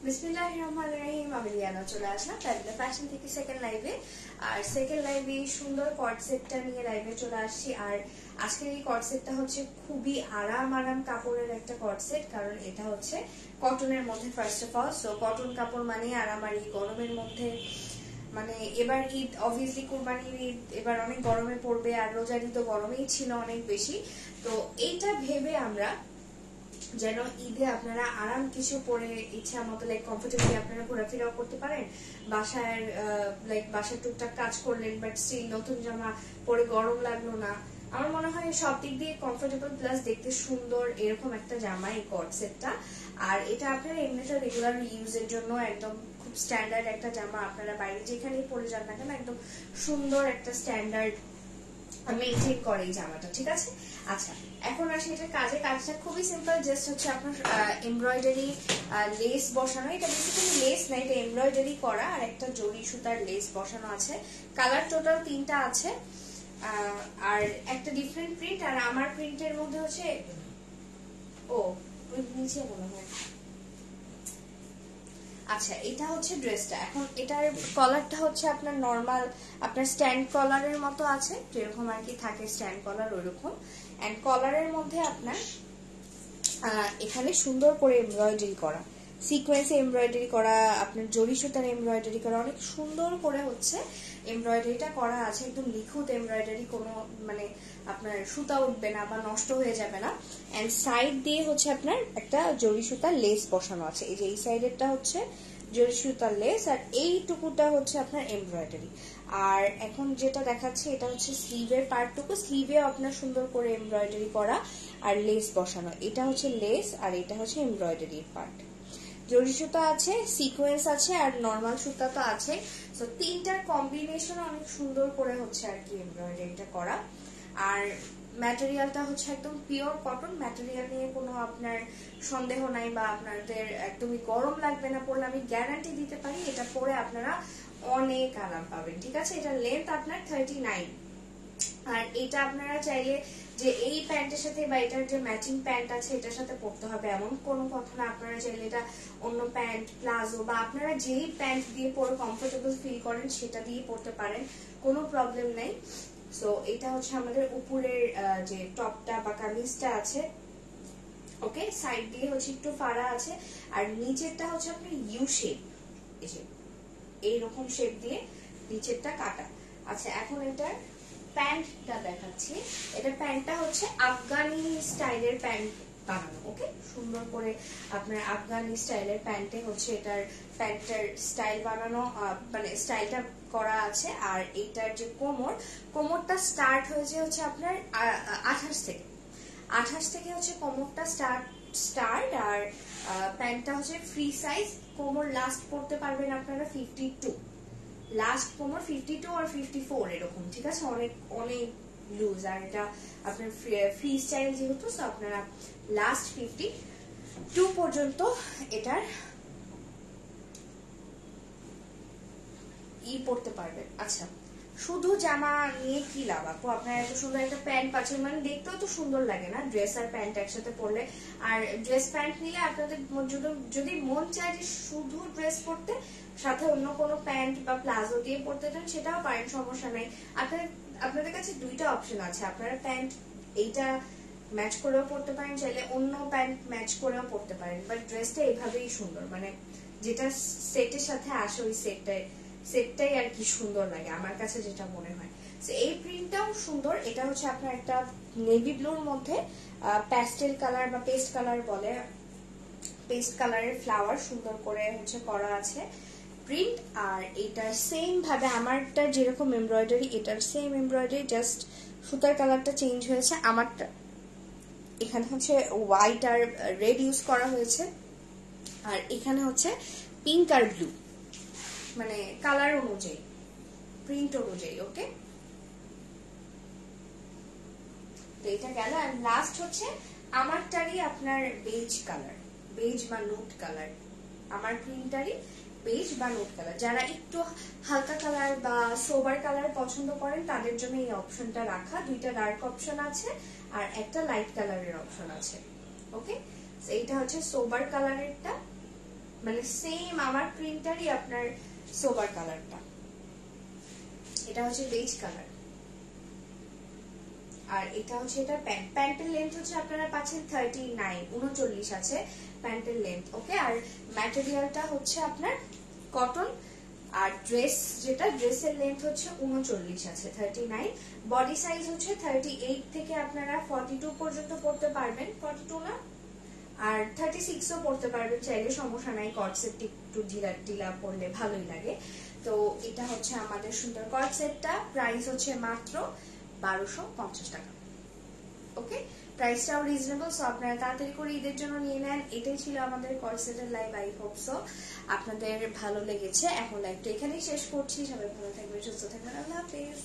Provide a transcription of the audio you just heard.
বিসমিল্লাহির রহমানির রহিম। আমি লিয়ানা চলে আসলাম তাহলে ফ্যাশন থেকে সেকেন্ড লাইভে। আর সেকেন্ড লাইভে সুন্দর কট সেটটা নিয়ে লাইভে চলে আসছি। আর আজকের এই কট সেটটা হচ্ছে খুবই আরাম কাপড়ের একটা কট সেট, কারণ এটা হচ্ছে কটনের মধ্যে। First of all, so cotton কাপড় মানে আরাম। আর এই গরমের মধ্যে মানে এবার ঈদ, অবভিয়াসলি কুরবানির ঈদ এবার অনেক গরমে পড়বে, আর রোজার ঈদ তো গরমেই ছিল অনেক বেশি। তো এইটা ভেবে আমরা যেন ঈদে আপনারা আরাম কিছু পরে ইচ্ছা মতো লাইক কমফোর্টেবলি আপনারা ঘোরাফেরাও করতে পারেন, বাসায় লাইক বাসার টুকটাক কাজ করলেন, বাট স্টিল নতুন জামা পরে গরম লাগলো না। আমার মনে হয় সব দিক দিয়ে কমফোর্টেবল প্লাস দেখতে সুন্দর এরকম একটা জামা এই কট সেটটা। আর এটা আপনারা এমনিতে রেগুলার ইউজের জন্য একদম খুব স্ট্যান্ডার্ড একটা জামা। আপনারা বাইরে যেখানেই পরে যান না কেন একদম সুন্দর একটা স্ট্যান্ডার্ড মেইনটেইন করে এই জামাটা, ঠিক আছে। আচ্ছা, এখন আসি এটার কাজটা খুবই সিম্পল। জাস্ট হচ্ছে আপনার এমব্রয়ডারি লেস বসানো। এটা বেসিক্যালি লেস না, এটা এমব্রয়ডারি করা আর একটা জরি সুতার লেস বসানো আছে। কালার টোটাল 3টা আছে, আর একটা ডিফারেন্ট প্রিন্ট। আর আমার প্রিন্টের মধ্যে হচ্ছে নিচে মনে হয়। আচ্ছা, এটা হচ্ছে ড্রেসটা। এখন এটার কলারটা হচ্ছে আপনার নরমাল আপনার স্ট্যান্ড কলারের মতো আছে, যেরকম আর কি থাকে স্ট্যান্ড কলার ওইরকম। এন্ড কলারের মধ্যে আপনার এখানে সুন্দর করে এমব্রয়ডারি করা, সিকোয়েন্সে এমব্রয়ডারি করা, আপনার জরি সুতার এমব্রয়ডারি করা, অনেক সুন্দর করে হচ্ছে এমব্রয়ডারিটা করা আছে। একদম নিখুঁত এমব্রয়ডারি, কোনো মানে আপনার সুতা উঠবে না বা নষ্ট হয়ে যাবে না। এন্ড সাইড দিয়ে হচ্ছে আপনার একটা জরি সুতার লেস বসানো আছে। এই যে এই সাইডেরটা হচ্ছে জরি সুতার লেস, আর এইটুকুটা হচ্ছে আপনার এমব্রয়ডারি। আর এখন যেটা দেখাচ্ছে এটা হচ্ছে স্লিভের পার্টটুকু। স্লিভে আপনার সুন্দর করে এমব্রয়ডারি করা আর লেস বসানো। এটা হচ্ছে লেস আর এটা হচ্ছে এমব্রয়ডারির পার্ট। জরি সুতা আছে, সিকোয়েন্স আছে, আর নর্মাল সুতা তো আছে। সো তিনটার কম্বিনেশন অনেক সুন্দর করে হচ্ছে আর কি এমব্রয়ডারিটা করা। আর ম্যাটেরিয়ালটা হচ্ছে একদম পিওর কটন। ম্যাটেরিয়াল নিয়ে কোনো আপনার সন্দেহ নাই বা আপনাদের একদমই গরম লাগবে না পরলে। আমি গ্যারান্টি দিতে পারি এটা পরে আপনারা অনেক আরাম পাবেন, ঠিক আছে। এটা লেন্থ আপনার 39। আর এটা আপনারা চাইলে যে এই প্যান্টের সাথে বা এটার যে ম্যাচিং প্যান্ট আছে এটার সাথে পরতে হবে এমন কোনো কথা না। আপনারা চাইলে এটা অন্য প্যান্ট, প্লাজো বা আপনারা যেই প্যান্ট দিয়ে পরে কমফোর্টেবল ফিল করেন সেটা দিয়ে পরতে পারেন, কোনো প্রবলেম নেই। সো এটা হচ্ছে আমাদের উপরের যে টপটা বা কামিজটা আছে, ওকে। সাইড দিয়ে হচ্ছে একটু ফাড়া আছে, আর নিচেরটা হচ্ছে আপনার ইউ শেপ, এই যে এইরকম শেপ দিয়ে নিচেরটা কাটা। আচ্ছা, এখন এটার প্যান্টটা দেখাচ্ছি। এটা প্যান্টটা হচ্ছে আফগানি স্টাইলের প্যান্ট বানানো, ওকে। সুন্দর করে আপনার আফগানি স্টাইলের প্যান্টে হচ্ছে এটার প্যান্টের স্টাইল বানানো, মানে স্টাইলটা করা আছে। আর এইটার যে কোমরটা স্টার্ট হয়েছে হচ্ছে আপনার 28 থেকে হচ্ছে কোমরটা স্টার্ট। আর প্যান্টটা হচ্ছে ফ্রি সাইজ। কোমর লাস্ট পড়তে পারবেন আপনারা 52, লাস্ট কোমর 52 আর 54 এরকম, ঠিক আছে। অনেক অনেক লুজ। আর এটা আপনার ফ্রি স্টাইল যেহেতু, সো আপনারা লাস্ট 52 পর্যন্ত এটার পড়তে পারবেন। আচ্ছা, শুধু জামা নিয়ে কি লাভ আপু, আপনারা এত সুন্দর একটা প্যান্ট পাচ্ছেন, মানে দেখতেও তো সুন্দর লাগে না ড্রেস আর প্যান্ট একসাথে পরলে। আর ড্রেস প্যান্ট নিলে আপনাদের যদি মন চায় যে শুধু ড্রেস পরতে, সাথে অন্য কোনো প্যান্ট বা প্লাজো দিয়ে পরতে চান সেটাও পারেন, সমস্যা নাই। আপনাদের কাছে দুইটা অপশন আছে। আপনারা প্যান্ট এইটা ম্যাচ করেও পরতে পারেন, চাইলে অন্য প্যান্ট ম্যাচ করেও পরতে পারেন, বাট ড্রেসটা এইভাবেই সুন্দর, মানে যেটা সেটের সাথে আসে ওই সেটটাই আর কি সুন্দর লাগে আমার কাছে যেটা মনে হয়। এই প্রিন্টটাও সুন্দর। এটা হচ্ছে আপনার একটা নেভি ব্লুর মধ্যে প্যাস্টেল কালার বা পেস্ট কালার বলে, পেস্ট কালারের ফ্লাওয়ার সুন্দর করে হচ্ছে করা আছে প্রিন্ট। আর এটার সেম ভাবে আমারটা যেরকম এমব্রয়ডারি, এটার সেম এমব্রয়ডারি, জাস্ট সুতার কালারটা চেঞ্জ হয়েছে। আমারটা এখানে হচ্ছে হোয়াইট আর রেড ইউজ করা হয়েছে, আর এখানে হচ্ছে পিঙ্ক আর ব্লু, মানে কালার অনুযায়ী, প্রিন্ট অনুযায়ী, ওকে। তো এটা গেল। আর লাস্ট হচ্ছে আমারটারই আপনার বেজ কালার, বেজ বা নুট কালার। আমার প্রিন্টারই বেজ বা নুট কালার। যারা একটু হালকা কালার বা সোবার কালার পছন্দ করেন তাদের জন্য এই অপশনটা রাখা। দুইটা ডার্ক অপশন আছে আর একটা লাইট কালারের অপশন আছে, ওকে। এইটা হচ্ছে সোবার কালারেরটা, মানে সেম আমার প্রিন্টারই আপনার সোবার কালারটা। এটা হচ্ছে বেজ কালার, আর এটা হচ্ছে এটা প্যান্ট। প্যান্টের লেন্থ হচ্ছে আপনারা পাচ্ছেন 39, 39 আছে প্যান্টের লেন্থ। ওকে, আর ম্যাটেরিয়ালটা হচ্ছে আপনার কটন, আর ড্রেস যেটা ড্রেসের লেন্থ হচ্ছে 39 আছে, 39। বডি সাইজ হচ্ছে 38 থেকে আপনারা 42 পর্যন্ত পড়তে পারবেন, 42 না, আর 36ও পড়তে পারবেন চাইলে, সমস্যা নাই। কর্ডসেট একটু ঢিলা ঢিলা পড়লে ভালোই লাগে। তো এটা হচ্ছে আমাদের সুন্দর কর্ডসেটটা, প্রাইস হচ্ছে মাত্র 1250 টাকা। ওকে, প্রাইসটাও রিজনেবল, সো আপনারা তাড়াতাড়ি করে ঈদের জন্য নিয়ে নেন। এটাই ছিল আমাদের কর্ডসেটের লাইভ। আই হোপ সো আপনাদের ভালো লেগেছে। এখন লাইভটা এখানেই শেষ করছি। সবাই ভালো থাকবেন, সুস্থ থাকবেন, আল্লাহ হাফেজ।